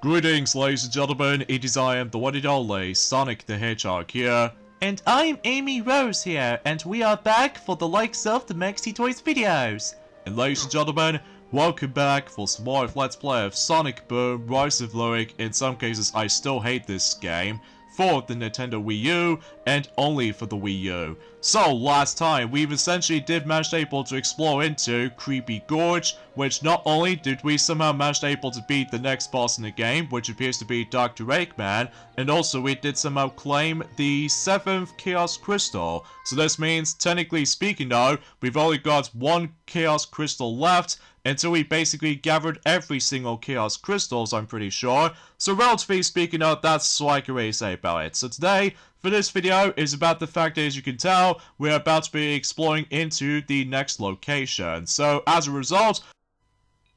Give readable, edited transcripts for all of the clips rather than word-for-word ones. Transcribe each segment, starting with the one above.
Greetings, ladies and gentlemen, it is I am the one and only Sonic the Hedgehog here. And I'm Amy Rose here, and we are back for the likes of the Maxi Toys videos. And ladies and gentlemen, welcome back for some more of Let's Play of Sonic Boom, Rise of Lyric. In some cases, I still hate this game, for the Nintendo Wii U, and only for the Wii U. So, last time, we've essentially did manage able to explore into Creepy Gorge, which not only did we somehow manage able to beat the next boss in the game, which appears to be Dr. Eggman, and also we did somehow claim the 7th Chaos Crystal. So this means, technically speaking though, we've only got one Chaos Crystal left, until we basically gathered every single Chaos Crystals, I'm pretty sure. So relatively speaking though, that's all I can really say about it. So today, for this video, is about the fact that, as you can tell, we're about to be exploring into the next location. So as a result,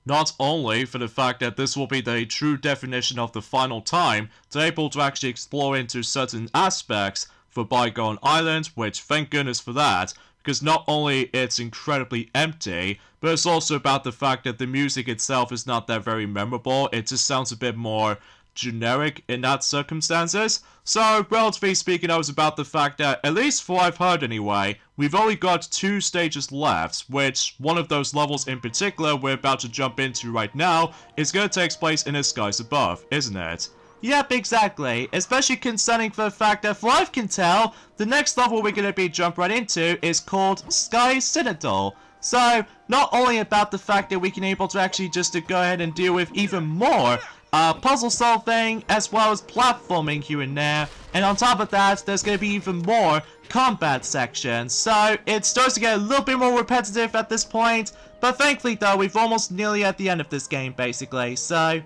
not only for the fact that this will be the true definition of the final time to able to actually explore into certain aspects for Bygone Island, which thank goodness for that, because not only it's incredibly empty, but it's also about the fact that the music itself is not that very memorable. It just sounds a bit more generic in that circumstances. So, relatively speaking, I was about the fact that, at least for what I've heard anyway, we've only got 2 stages left, which one of those levels in particular we're about to jump into right now is going to take place in the skies above, isn't it? Yep, exactly. Especially concerning for the fact that, from what I can tell, the next level we're going to be jump right into is called Sky Citadel. So, not only about the fact that we can able to actually just to go ahead and deal with even more puzzle solving, as well as platforming here and there, and on top of that, there's going to be even more combat sections. So, it starts to get a little bit more repetitive at this point, but thankfully though, we've almost nearly at the end of this game, basically, so...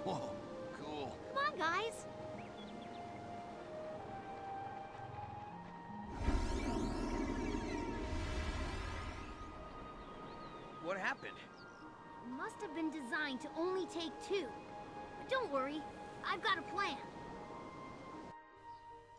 Whoa, cool. Come on, guys. What happened? Must have been designed to only take 2. But don't worry, I've got a plan.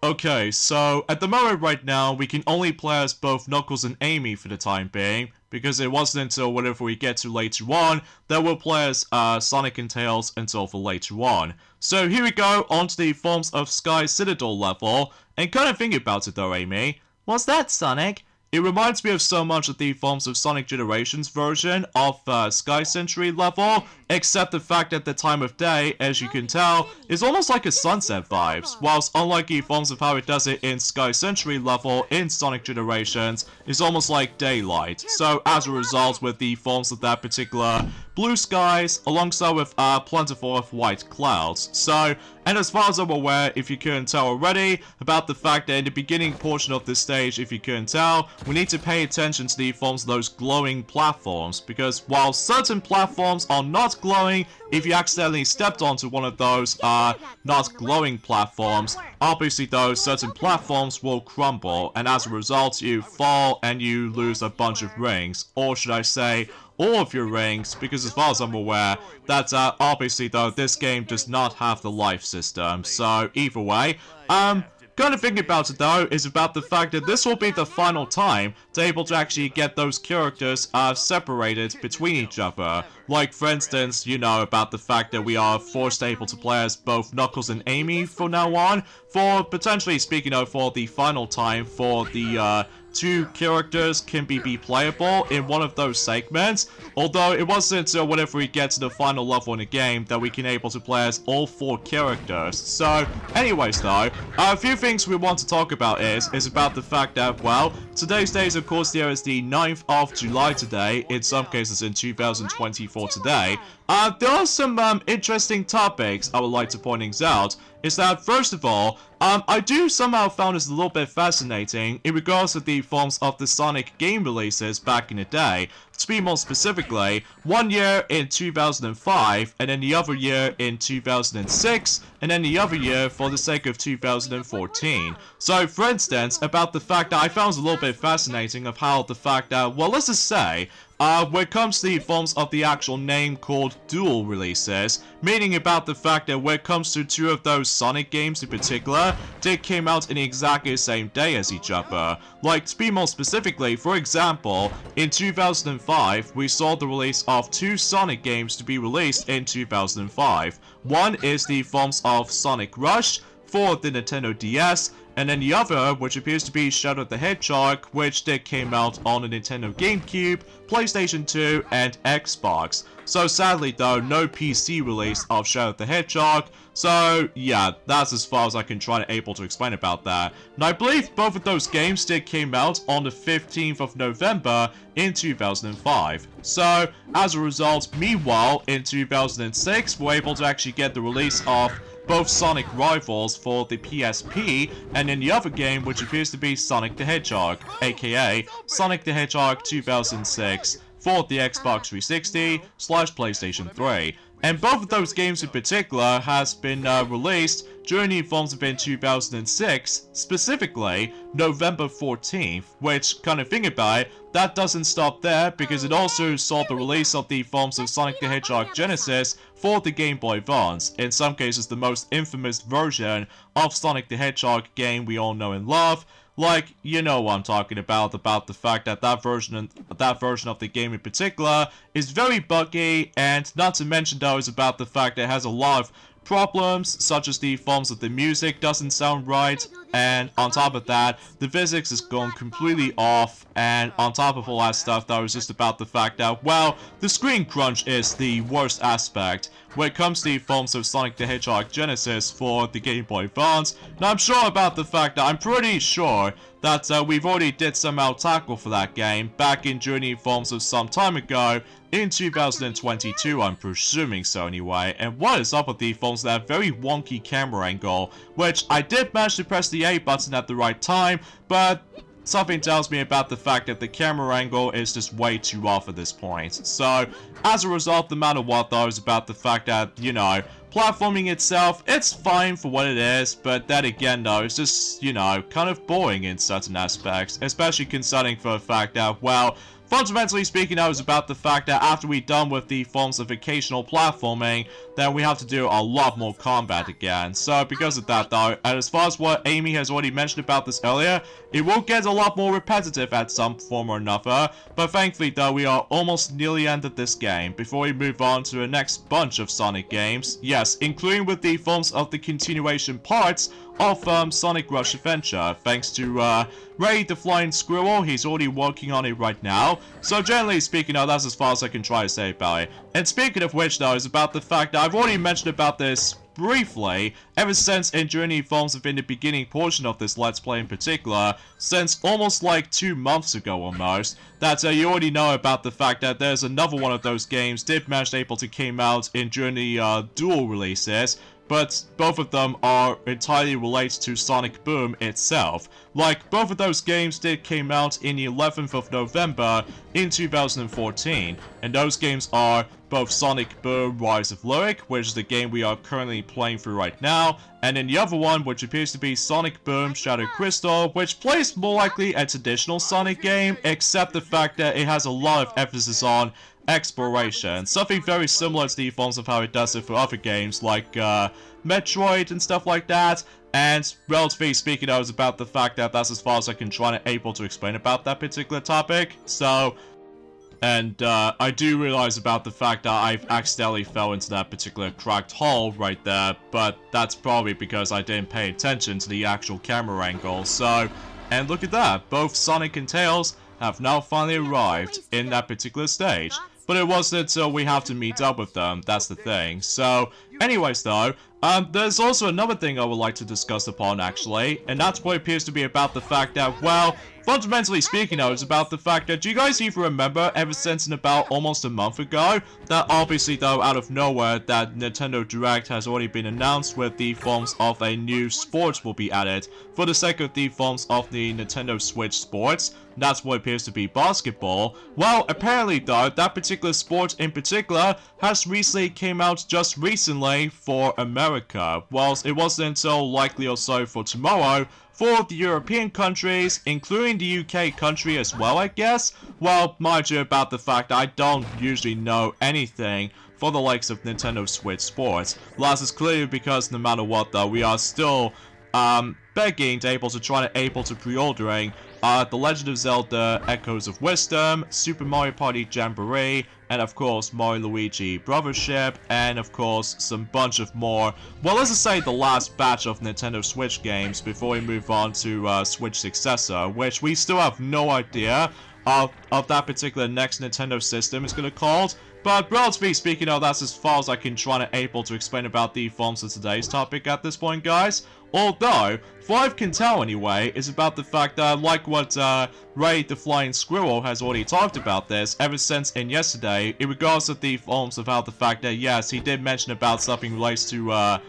Okay, so at the moment right now, we can only play as both Knuckles and Amy for the time being, because it wasn't until whatever we get to later on that we'll play as Sonic and Tails until for later on. So here we go, onto the Forms of Sky Citadel level, and kind of think about it though, Amy. What's that, Sonic? It reminds me of so much of the Forms of Sonic Generations version of Sky Century level, except the fact that the time of day, as you can tell, is almost like a sunset vibes, whilst unlike the forms of how it does it in Sky Century level in Sonic Generations, is almost like daylight. So as a result, with the forms of that particular blue skies, alongside with plentiful of white clouds. So, and as far as I'm aware, if you couldn't tell already, about the fact that in the beginning portion of this stage, if you couldn't tell, we need to pay attention to the forms of those glowing platforms, because while certain platforms are not glowing, if you accidentally stepped onto one of those not glowing platforms, obviously those certain platforms will crumble, and as a result you fall and you lose a bunch of rings, or should I say all of your rings, because as far as I'm aware, that obviously though this game does not have the life system. So either way, kind of thinking about it though is about the fact that this will be the final time to able to actually get those characters separated between each other. Like for instance, you know, about the fact that we are forced able to play as both Knuckles and Amy from now on, for potentially speaking of for the final time for the 2 characters can be playable in one of those segments, although it wasn't until whenever we get to the final level in the game that we can able to play as all 4 characters. So, anyways though, a few things we want to talk about is about the fact that, well, today's day is of course there is the 9th of July today, in some cases in 2024 today. There are some interesting topics I would like to point things out, is that, first of all, I do somehow found this a little bit fascinating in regards to the forms of the Sonic game releases back in the day. To be more specifically, one year in 2005, and then the other year in 2006, and then the other year for the sake of 2014. So, for instance, about the fact that I found it a little bit fascinating of how the fact that, well, let's just say, when it comes to the forms of the actual name called dual releases, meaning about the fact that when it comes to two of those Sonic games in particular, they came out in exactly the same day as each other. Like, to be more specifically, for example, in 2005, we saw the release of two Sonic games to be released in 2005. One is the forms of Sonic Rush for the Nintendo DS, and then the other, which appears to be Shadow the Hedgehog, which did came out on the Nintendo GameCube, PlayStation 2, and Xbox. So sadly though, no PC release of Shadow the Hedgehog, so yeah, that's as far as I can try to able to explain about that. And I believe both of those games did came out on the 15th of November in 2005. So, as a result, meanwhile, in 2006, we're able to actually get the release of both Sonic Rivals for the PSP, and in the other game, which appears to be Sonic the Hedgehog, aka Sonic the Hedgehog 2006, for the Xbox 360/PlayStation 3. And both of those games in particular has been released during the forms of in 2006, specifically November 14th, which, kind of think about it, that doesn't stop there because it also saw the release of the forms of Sonic the Hedgehog Genesis for the Game Boy Advance, in some cases the most infamous version of Sonic the Hedgehog game we all know and love. Like, you know what I'm talking about the fact that that version of the game in particular is very buggy, and not to mention though is about the fact that it has a lot of problems, such as the forms of the music doesn't sound right, and on top of that, the physics is gone completely off, and on top of all that stuff though is just about the fact that, well, the screen crunch is the worst aspect when it comes to the forms of Sonic the Hedgehog Genesis for the Game Boy Advance. Now I'm sure about the fact that I'm pretty sure that we've already did somehow tackle for that game back in Journey forms of some time ago in 2022, I'm presuming so anyway. And what is up with the forms of that very wonky camera angle, which I did manage to press the A button at the right time, but something tells me about the fact that the camera angle is just way too off at this point. So, as a result, no matter what though, is about the fact that, you know, platforming itself, it's fine for what it is, but then again though, it's just, you know, kind of boring in certain aspects, especially concerning for the fact that, well, fundamentally speaking, that was about the fact that after we're done with the forms of occasional platforming, then we have to do a lot more combat again. So because of that though, and as far as what Amy has already mentioned about this earlier, it will get a lot more repetitive at some form or another, but thankfully though, we are almost nearly ended this game before we move on to the next bunch of Sonic games. Yes, including with the forms of the continuation parts of Sonic Rush Adventure, thanks to Ray the Flying Squirrel. He's already working on it right now. So generally speaking, that's as far as I can try to say about it. And speaking of which though, is about the fact that I've already mentioned about this briefly, ever since in Journey forms of in the beginning portion of this Let's Play in particular, since almost like 2 months ago almost, that you already know about the fact that there's another one of those games did manage able to came out in Journey dual releases, but both of them are entirely related to Sonic Boom itself. Like, both of those games did came out in the 11th of November in 2014, and those games are both Sonic Boom Rise of Lyric, which is the game we are currently playing through right now, and then the other one, which appears to be Sonic Boom Shadow Crystal, which plays more likely a traditional Sonic game, except the fact that it has a lot of emphasis on exploration. Something very similar to the forms of how it does it for other games like Metroid and stuff like that. And relatively speaking, I was about the fact that that's as far as I can try to able to explain about that particular topic. So, and I do realize about the fact that I've accidentally fell into that particular cracked hole right there, but that's probably because I didn't pay attention to the actual camera angle. So, and look at that, both Sonic and Tails have now finally arrived in that particular stage. But it wasn't until we have to meet up with them, that's the thing. So, anyways though, there's also another thing I would like to discuss upon actually, and that's what appears to be about the fact that, well, fundamentally speaking though, it's about the fact that, do you guys even remember ever since in about almost a month ago, that obviously though out of nowhere that Nintendo Direct has already been announced with the forms of a new sports will be added for the sake of the forms of the Nintendo Switch Sports. That's what appears to be basketball. Well, apparently though, that particular sport in particular has recently came out just recently for America, whilst it wasn't until likely or so for tomorrow for the European countries, including the UK country as well, I guess. Well, mind you about the fact I don't usually know anything for the likes of Nintendo Switch Sports. Last is clearly because no matter what though, we are still begging to try to pre-ordering The Legend of Zelda Echoes of Wisdom, Super Mario Party Jamboree, and of course Mario Luigi Brothership, and of course some bunch of more, well, let's just say the last batch of Nintendo Switch games before we move on to Switch Successor, which we still have no idea of that particular next Nintendo system is going to called. But relatively speaking, that's as far as I can try to explain about the forms of today's topic at this point, guys. Although, what I can tell anyway, is about the fact that, like what Ray the Flying Squirrel has already talked about this ever since in yesterday, in regards to the forms about the fact that, yes, he did mention about something relates to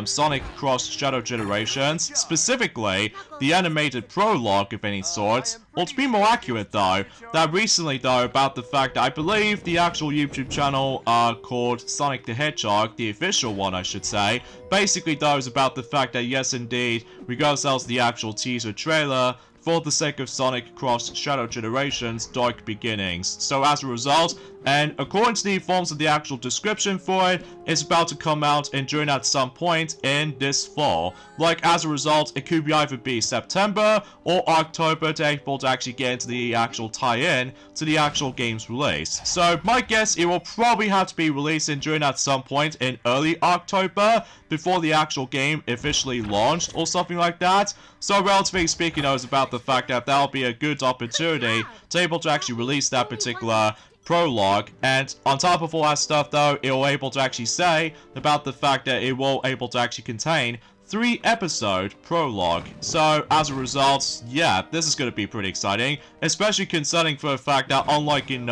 Sonic Cross Shadow Generations, specifically the animated prologue of any sort. Or to be more accurate though, that recently though, about the fact that I believe the actual YouTube channel called Sonic the Hedgehog, the official one I should say, basically though is about the fact that yes indeed, we got ourselves the actual teaser trailer for the sake of Sonic Cross Shadow Generations Dark Beginnings. So as a result, and according to the forms of the actual description for it, it's about to come out and during at some point in this fall. Like as a result, it could either be September or October to able to actually get into the actual tie-in to the actual game's release. So my guess, it will probably have to be releasing during at some point in early October before the actual game officially launched or something like that. So relatively speaking, I was about the fact that that'll be a good opportunity to able to actually release that particular prologue, and on top of all that stuff though, it will able to actually say about the fact that it will able to actually contain 3-episode prologue. So as a result, yeah, this is going to be pretty exciting, especially concerning for the fact that unlike in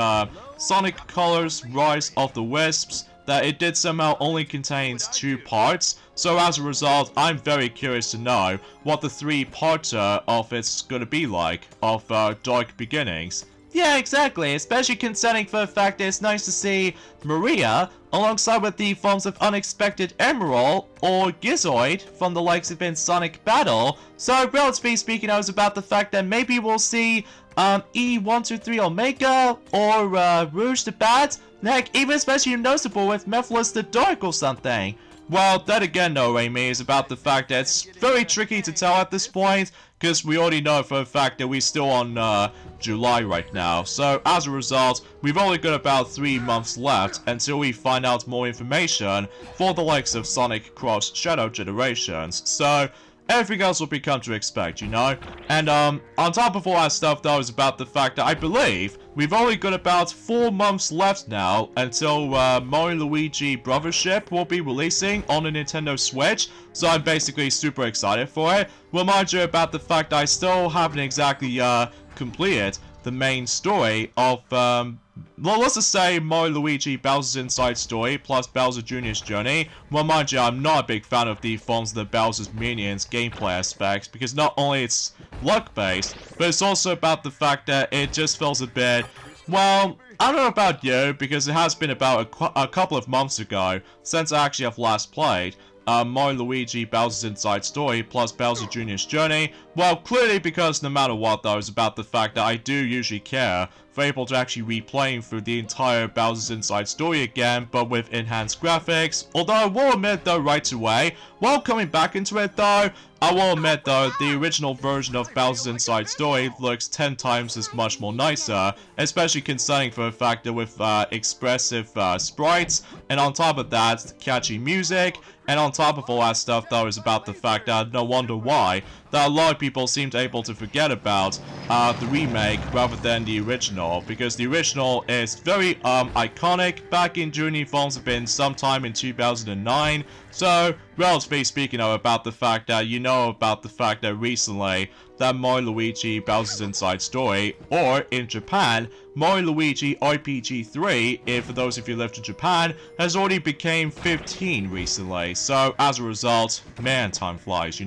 Sonic Colors Rise of the Wisps, that it did somehow only contains 2 parts. So as a result, I'm very curious to know what the 3-parter of it's going to be like, of Dark Beginnings. Yeah, exactly, especially concerning for the fact that it's nice to see Maria alongside with the forms of Unexpected Emerald or Gizoid from the likes of in Sonic Battle. So relatively speaking, I was about the fact that maybe we'll see E123 Omega or Rouge the Bat, heck, even especially noticeable with Mephiles the Dark or something. Well, that again though, Amy, is about the fact that it's very tricky to tell at this point, because we already know for a fact that we're still on July right now. So as a result, we've only got about 3 months left until we find out more information for the likes of Sonic Cross Shadow Generations. So everything else will be come to expect, you know? And on top of all that stuff though, is about the fact that I believe we've only got about 4 months left now until Mario Luigi Brothership will be releasing on the Nintendo Switch. So I'm basically super excited for it. Well, mind you about the fact that I still haven't exactly completed the main story of well, let's just say Mario Luigi Bowser's Inside Story plus Bowser Jr.'s Journey. Well, mind you, I'm not a big fan of the forms of the Bowser's Minions gameplay aspects, because not only it's luck-based, but it's also about the fact that it just feels a bit, well, I don't know about you, because it has been about a couple of months ago since I actually have last played Mario Luigi Bowser's Inside Story plus Bowser Jr.'s Journey. Well, clearly because no matter what though, it's about the fact that I do usually care for able to actually replaying through the entire Bowser's Inside Story again, but with enhanced graphics. Although I will admit though right away, while coming back into it though, I will admit though, the original version of Bowser's Inside Story looks 10 times as much more nicer, especially concerning for the fact that with expressive sprites, and on top of that, catchy music, and on top of all that stuff though is about the fact that no wonder why that a lot of people seem to able to forget about the remake rather than the original, because the original is very iconic back in during the films have been sometime in 2009. So, relatively speaking about the fact that about the fact that recently that Mario Luigi Bowser's Inside Story, or in Japan, Mario Luigi RPG 3, if for those of you who lived in Japan, has already became 15 recently. So, as a result, man, time flies,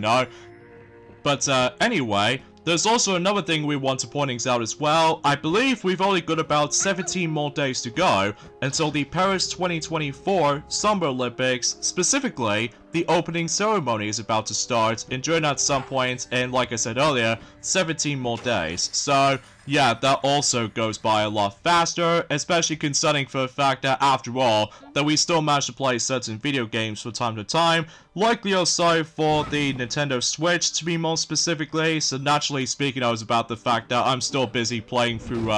But anyway, there's also another thing we want to point out as well. I believe we've only got about 17 more days to go until the Paris 2024 Summer Olympics, specifically the opening ceremony is about to start, and during at some point, and like I said earlier, 17 more days. So, yeah, that also goes by a lot faster, especially considering for the fact that, after all, that we still manage to play certain video games from time to time, likely also for the Nintendo Switch, to be more specifically. So naturally speaking, I was about the fact that I'm still busy playing through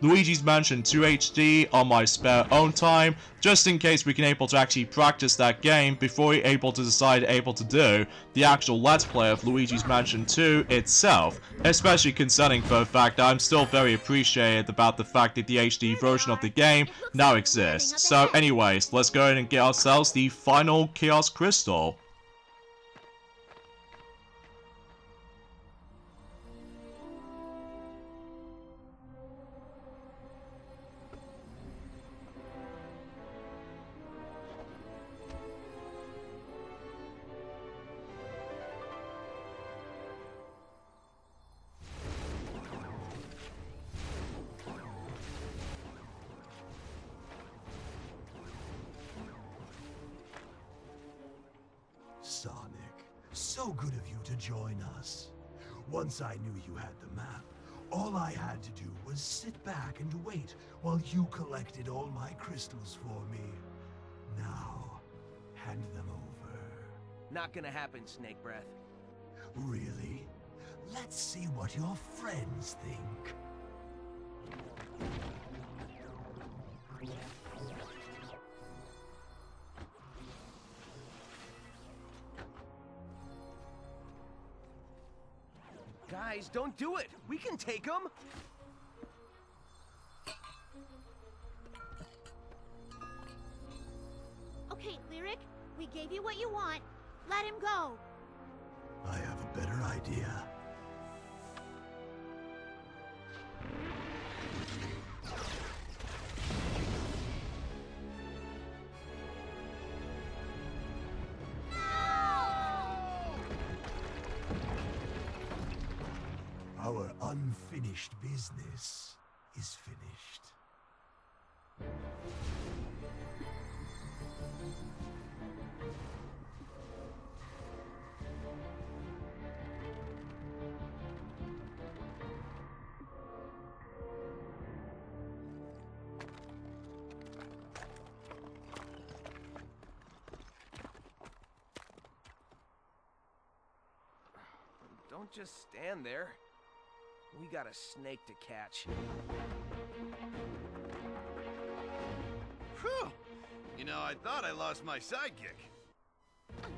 Luigi's Mansion 2 HD on my spare own time, just in case we can able to actually practice that game before we're able to decide to do the actual Let's Play of Luigi's Mansion 2 itself, especially considering for the fact that I'm still very appreciated about the fact that the HD version of the game now exists. So anyways, let's go ahead and get ourselves the final Chaos Crystal. Sonic, so good of you to join us. Once I knew you had the map, all I had to do was sit back and wait while you collected all my crystals for me. Now, hand them over. Not gonna happen, Snake Breath. Really? Let's see what your friends think. Guys, don't do it! We can take them! Okay, Lyric, we gave you what you want. Let him go. I have a better idea. Our unfinished business is finished. Don't just stand there. We got a snake to catch. Whew! You know, I thought I lost my sidekick.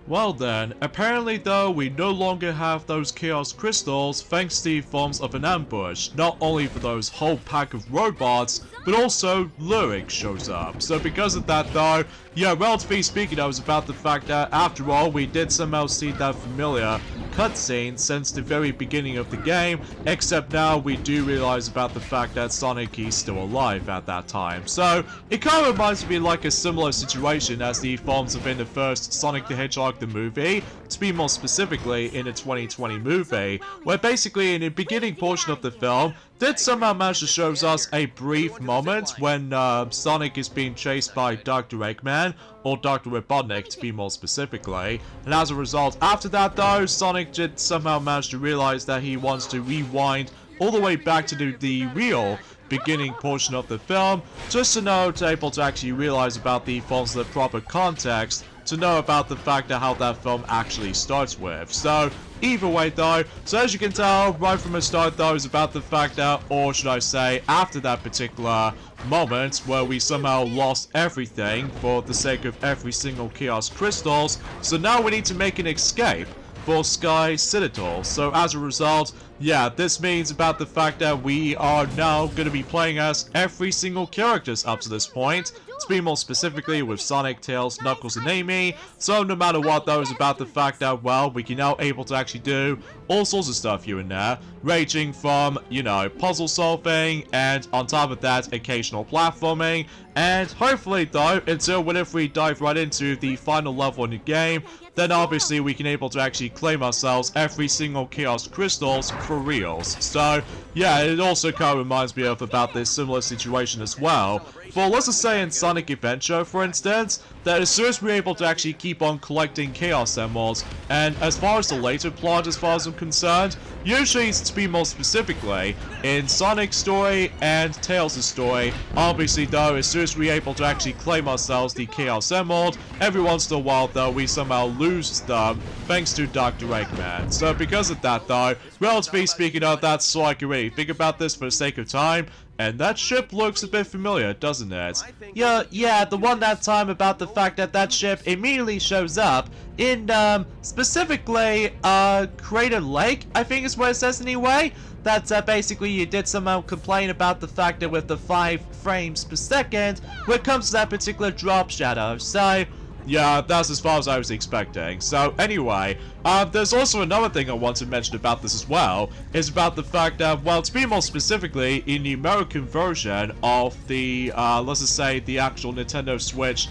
Well then, apparently though, we no longer have those Chaos Crystals thanks to the forms of an ambush, not only for those whole pack of robots, but also Lyric shows up. So because of that though, yeah, relatively speaking, I was about the fact that after all, we did somehow see that familiar cutscene since the very beginning of the game, except now we do realize about the fact that Sonic is still alive at that time. So it kind of reminds me like a similar situation as the forms of in the first Sonic the Hedgehog the movie, to be more specifically in the 2020 movie, where basically in the beginning portion of the film, did somehow manage to show us a brief moment when Sonic is being chased by Dr. Eggman, or Dr. Robotnik to be more specifically, and as a result after that though, Sonic did somehow manage to realize that he wants to rewind all the way back to the real beginning portion of the film, just to able to actually realize about the forms of the proper context, to know about the fact that how that film actually starts with. So either way though, so as you can tell right from the start though, is about the fact that, or should I say after that particular moment where we somehow lost everything for the sake of every single Chaos Crystals, so now we need to make an escape for Sky Citadel. So as a result, yeah, this means about the fact that we are now going to be playing as every single characters up to this point. To be more specifically with Sonic, Tails, Knuckles, and Amy. So no matter what though, is about the fact that, well, we can now able to actually do all sorts of stuff here and there, ranging from, you know, puzzle solving, and on top of that, occasional platforming, and hopefully though, until whenever we dive right into the final level in the game, then obviously we can able to actually claim ourselves every single Chaos Crystals for reals. So yeah, it also kind of reminds me of about this similar situation as well. For let's just say in Sonic Adventure, for instance, that as soon as we're able to actually keep on collecting Chaos Emeralds, and as far as the later plot as far as I'm concerned, usually to be more specifically, in Sonic's story and Tails' story, obviously though, as soon as we're able to actually claim ourselves the Chaos Emerald, every once in a while though, we somehow lose them, thanks to Dr. Eggman. So because of that though, relatively speaking of that, so I can really think about this for the sake of time. And that ship looks a bit familiar, doesn't it? Yeah, the one that time about the fact that that ship immediately shows up in, specifically, Crater Lake, I think is what it says anyway. That's, basically you did somehow complain about the fact that with the 5 frames per second, when it comes to that particular drop shadow, so... Yeah, that's as far as I was expecting. So anyway, there's also another thing I want to mention about this as well, is about the fact that, well, to be more specifically, in the American version of the, let's just say, the actual Nintendo Switch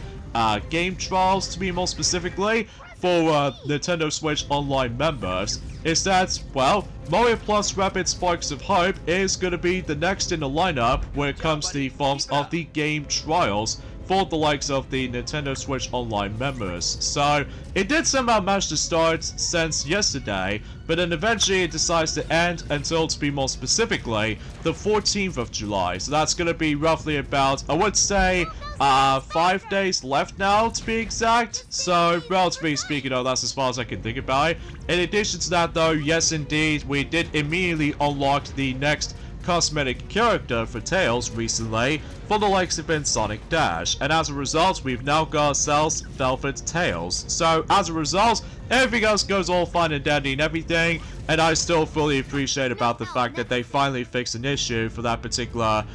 game trials, to be more specifically, for Nintendo Switch Online members, is that, well, Mario Plus Rapid Sparks of Hope is going to be the next in the lineup when it comes to the forms of the game trials for the likes of the Nintendo Switch Online members. So, it did somehow manage to start since yesterday, but then eventually it decides to end until, to be more specifically, the 14th of July. So that's going to be roughly about, I would say, 5 days left now, to be exact. So, relatively speaking, that's as far as I can think about it. In addition to that, though, yes indeed, we did immediately unlock the next cosmetic character for Tails recently for the likes of in Sonic Dash, and as a result we've now got ourselves Velvet Tails. So as a result, everything else goes all fine and dandy and everything, and I still fully appreciate about the fact that they finally fixed an issue for that particular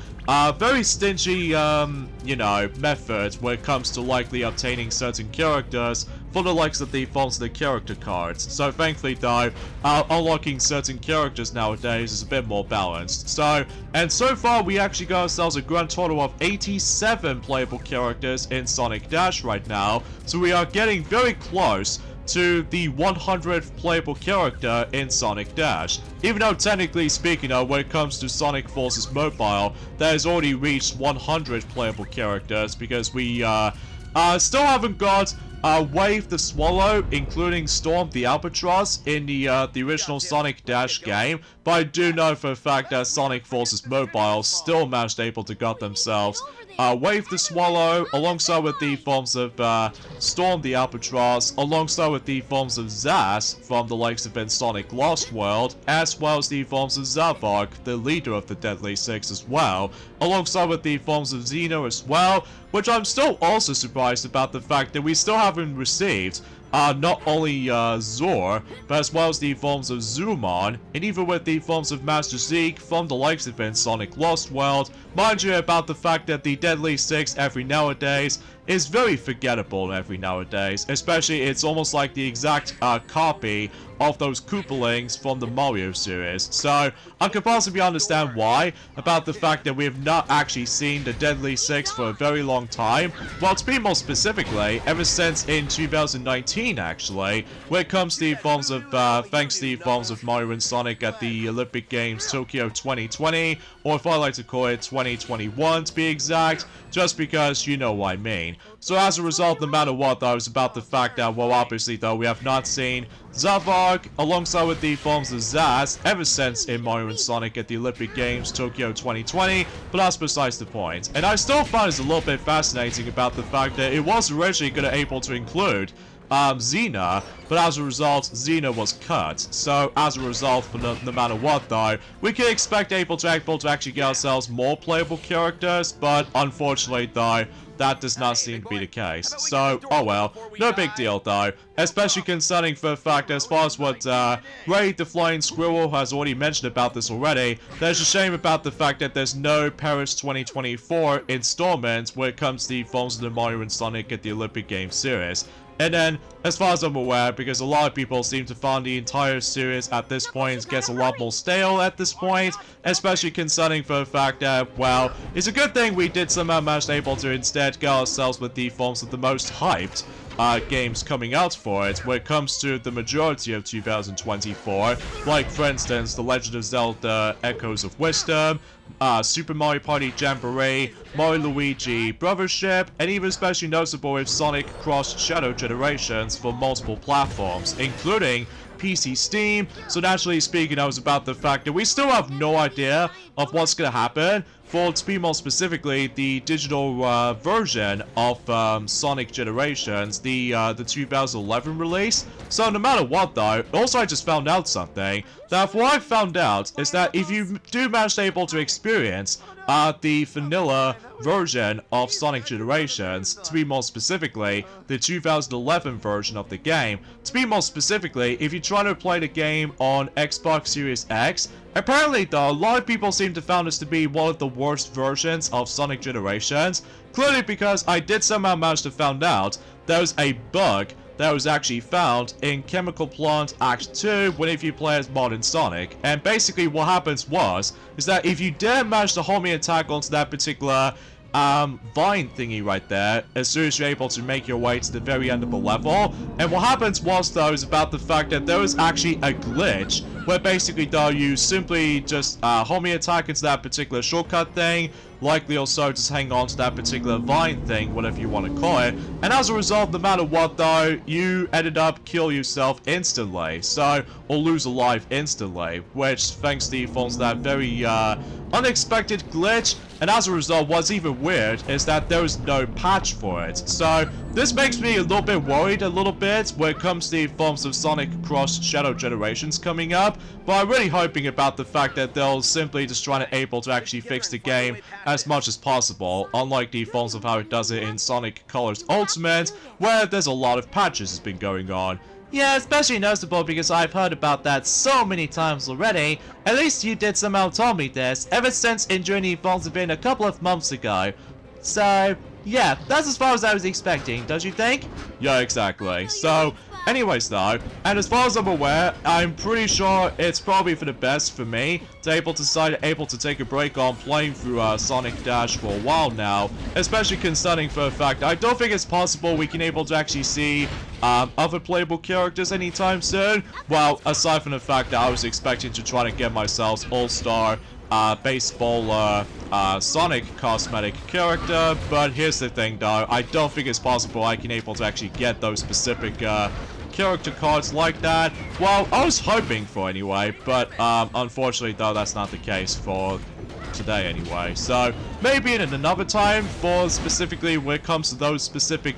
very stingy, you know, method when it comes to likely obtaining certain characters for the likes of the forms of the character cards. So thankfully though, unlocking certain characters nowadays is a bit more balanced. So, and so far we actually got ourselves a grand total of 87 playable characters in Sonic Dash right now, so we are getting very close to the 100th playable character in Sonic Dash. Even though technically speaking, when it comes to Sonic Forces Mobile, that has already reached 100 playable characters, because we still haven't got Wave the Swallow, including Storm the Albatross in the original Sonic Dash game, but I do know for a fact that Sonic Forces Mobile still managed able to got themselves Wave the Swallow, alongside with the forms of Storm the Albatross, alongside with the forms of Zaz from the likes of Sonic Lost World, as well as the forms of Zavok, the leader of the Deadly Six as well, alongside with the forms of Xeno as well, which I'm still also surprised about the fact that we still haven't received not only Zor, but as well as the forms of Zoomon, and even with the forms of Master Zeke from the likes of Sonic Lost World. Mind you about the fact that the Deadly Six every nowadays is very forgettable every nowadays, especially it's almost like the exact copy of those Koopalings from the Mario series. So I can possibly understand why, about the fact that we have not actually seen the Deadly Six for a very long time. Well, to be more specifically, ever since in 2019 actually, when it comes to the forms of, thanks to the forms of Mario and Sonic at the Olympic Games Tokyo 2020, or if I like to call it 2021 to be exact, just because you know what I mean. So as a result, no matter what though, it's about the fact that, well, obviously though, we have not seen Zavok alongside with the forms of Zaz ever since in Mario and Sonic at the Olympic Games Tokyo 2020, but that's besides the point. And I still find it a little bit fascinating about the fact that it was originally going to able to include Xena, but as a result, Xena was cut. So, as a result, for no matter what, though, we can expect able to actually get ourselves more playable characters, but unfortunately, though, that does not seem to be the case. So, oh well, no big deal though, especially concerning for the fact as far as what Ray the Flying Squirrel has already mentioned about this already, there's a shame about the fact that there's no Paris 2024 installment when it comes to the forms of the Mario and Sonic at the Olympic Games series. And then, as far as I'm aware, because a lot of people seem to find the entire series at this point gets a lot more stale at this point, especially concerning for the fact that, well, it's a good thing we did somehow manage able to instead get ourselves with the forms of the most hyped games coming out for it when it comes to the majority of 2024, like for instance, The Legend of Zelda Echoes of Wisdom, Super Mario Party Jamboree, Mario Luigi Brothership, and even especially noticeable with Sonic Cross Shadow Generations for multiple platforms, including PC Steam. So naturally speaking, I was about the fact that we still have no idea of what's gonna happen for, to be more specifically, the digital version of Sonic Generations, the 2011 release. So no matter what though, also I just found out something, that what I found out is that if you do manage to able to experience the vanilla version of Sonic Generations, to be more specifically, the 2011 version of the game, to be more specifically, if you try to play the game on Xbox Series X, apparently though, a lot of people seem to found this to be one of the worst versions of Sonic Generations, clearly because I did somehow manage to find out there was a bug that was actually found in Chemical Plant Act 2 whenever you play as Modern Sonic. And basically what happens is that if you did manage to hold me attack onto that particular vine thingy right there, as soon as you're able to make your way to the very end of the level, and what happens though is about the fact that there was actually a glitch where basically though you simply just hold me attack into that particular shortcut thing, likely also just hang on to that particular vine thing, whatever you want to call it, and as a result, no matter what though, you ended up kill yourself instantly, so, or lose a life instantly, which thanks to the forms of that very unexpected glitch, and as a result, what's even weird is that there is no patch for it. So, this makes me a little bit worried a little bit when it comes to the forms of Sonic Cross Shadow Generations coming up, but I'm really hoping about the fact that they'll simply just try to able to actually fix the game as much as possible, unlike the forms of how it does it in Sonic Colors Ultimate, where there's a lot of patches has been going on. Yeah, especially noticeable because I've heard about that so many times already. At least you did somehow tell me this ever since Enjoying the Evolves have been a couple of months ago. So, yeah, that's as far as I was expecting, don't you think? Yeah, exactly. So, anyways though, and as far as I'm aware, I'm pretty sure it's probably for the best for me to able to take a break on playing through Sonic Dash for a while now, especially concerning for the fact I don't think it's possible we can able to actually see other playable characters anytime soon. Well, aside from the fact that I was expecting to try to get myself All-Star baseball Sonic cosmetic character, but here's the thing though, I don't think it's possible I can able to actually get those specific character cards like that. Well, I was hoping for anyway, but unfortunately though that's not the case for today anyway. So maybe in another time for specifically when it comes to those specific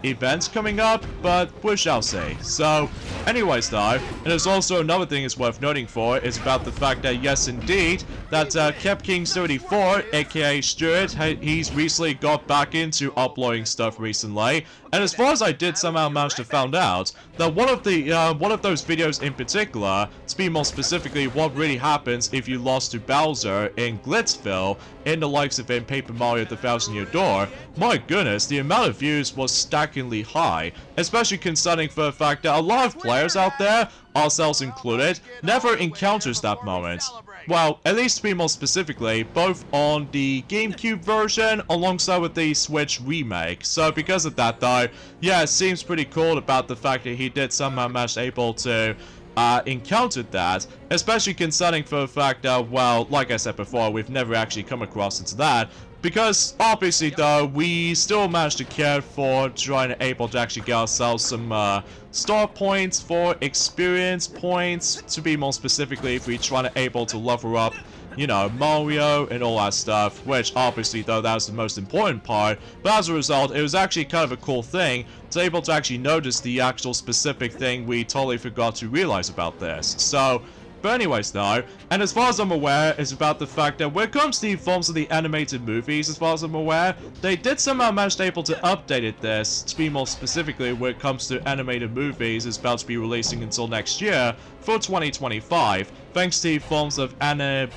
events coming up, but we shall see. So anyways though, and there's also another thing is worth noting for is about the fact that yes indeed that Kept King 34 aka Stuart, he's recently got back into uploading stuff recently, and as far as I did somehow manage to find out that one of those videos in particular, to be more specifically what really happens if you lost to Bowser in Glitzville in the likes of in Paper Mario the Thousand Year Door, my goodness, the amount of views was stackingly high, especially concerning for the fact that a lot of players out there, ourselves included, never encounters that moment. Well, at least to be more specifically, both on the GameCube version alongside with the Switch remake. So because of that though, yeah, it seems pretty cool about the fact that he did somehow manage able to encountered that, especially concerning for the fact that, well, like I said before, we've never actually come across into that, Because obviously though, we still managed to care for trying to able to actually get ourselves some star points for experience points, to be more specifically if we try to able to level up, you know, Mario and all that stuff, which obviously though that was the most important part, but as a result it was actually kind of a cool thing to able to actually notice the actual specific thing we totally forgot to realize about this. So, but anyways though, and as far as I'm aware, it's about the fact that when it comes to the forms of the animated movies, as far as I'm aware, they did somehow manage to able to update this, to be more specifically when it comes to animated movies, it's about to be releasing until next year, for 2025, thanks to the forms of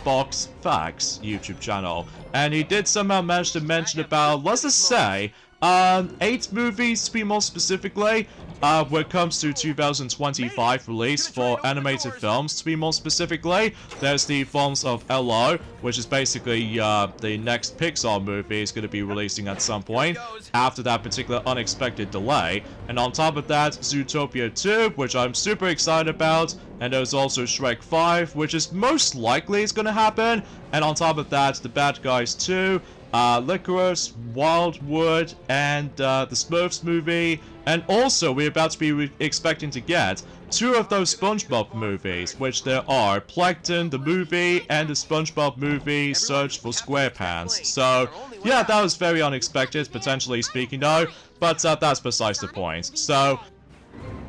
Box Facts YouTube channel. And he did somehow manage to mention about, let's just say, 8 movies to be more specifically, when it comes to 2025 release for animated films to be more specifically. There's the forms of Hello, which is basically the next Pixar movie is going to be releasing at some point after that particular unexpected delay. And on top of that, Zootopia 2, which I'm super excited about, and there's also Shrek 5, which is most likely is going to happen. And on top of that, The Bad Guys 2, Licorice, Wildwood, and the Smurfs movie. And also, we're about to be expecting to get 2 of those SpongeBob movies, which there are Plankton, the movie, and the SpongeBob movie, Search for SquarePants. So, yeah, that was very unexpected, potentially speaking though, but that's besides the point. So,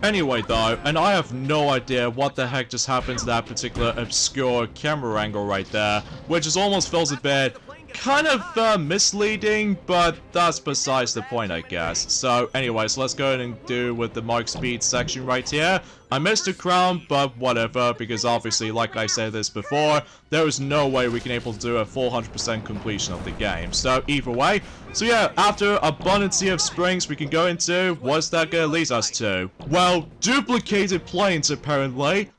anyway though, and I have no idea what the heck just happened to that particular obscure camera angle right there, which is almost feels a bit kind of misleading, but that's besides the point, I guess. So anyways, let's go ahead and do with the Mark Speed section right here. I missed a crown, but whatever, because obviously, like I said this before, there is no way we can able to do a full 100% completion of the game. So either way, so yeah, after Abundance of Springs, we can go into, what's that gonna lead us to? Well, duplicated planes apparently.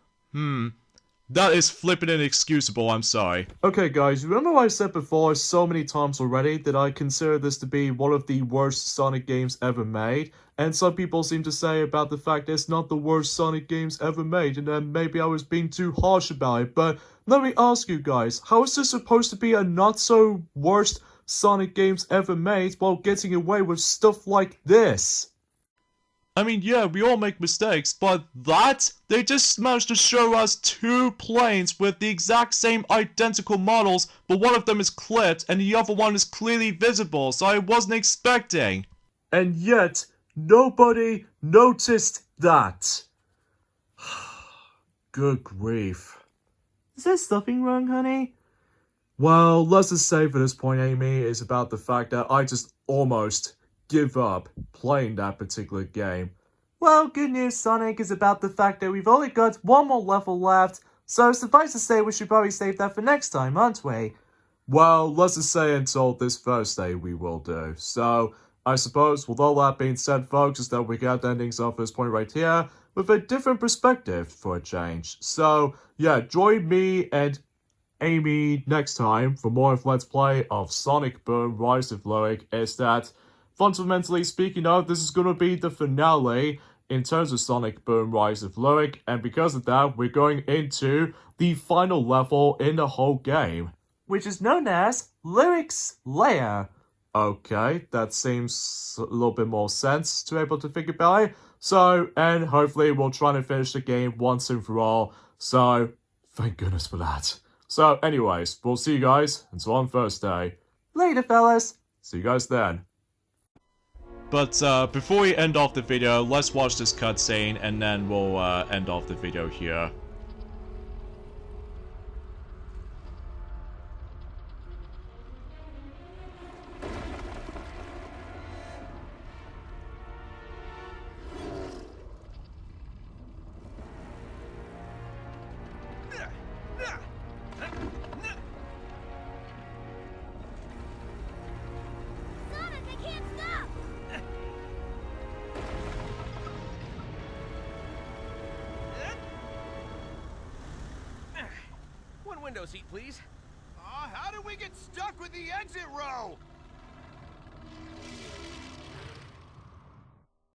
That is flippin' inexcusable, I'm sorry. Okay guys, remember I said before so many times already that I consider this to be one of the worst Sonic games ever made? And some people seem to say about the fact that it's not the worst Sonic games ever made, and then maybe I was being too harsh about it, but let me ask you guys, how is this supposed to be a not so worst Sonic games ever made while getting away with stuff like this? I mean, yeah, we all make mistakes, but they just managed to show us 2 planes with the exact same identical models, but one of them is clipped and the other one is clearly visible, so I wasn't expecting. And yet, nobody noticed that. Good grief. Is there something wrong, honey? Well, let's just say for this point, Amy, is about the fact that I just almost give up playing that particular game. Well, good news, Sonic, is about the fact that we've only got 1 more level left, so suffice to say we should probably save that for next time, aren't we? Well, let's just say until this Thursday we will do. So, I suppose with all that being said, folks, is that we got the endings off this point right here with a different perspective for a change. So, yeah, join me and Amy next time for more of Let's Play of Sonic Boom Rise of Lyric. Is that fundamentally speaking of, this is going to be the finale in terms of Sonic Boom Rise of Lyric, and because of that, we're going into the final level in the whole game, which is known as Lyric's Lair. Okay, that seems a little bit more sense to be able to think about it. So, and hopefully we'll try to finish the game once and for all. So, thank goodness for that. So, anyways, we'll see you guys until on Thursday. Later, fellas. See you guys then. But before we end off the video, let's watch this cutscene and then we'll end off the video here. Sonic, I can't stop! One window seat, please. How did we get stuck with the exit row?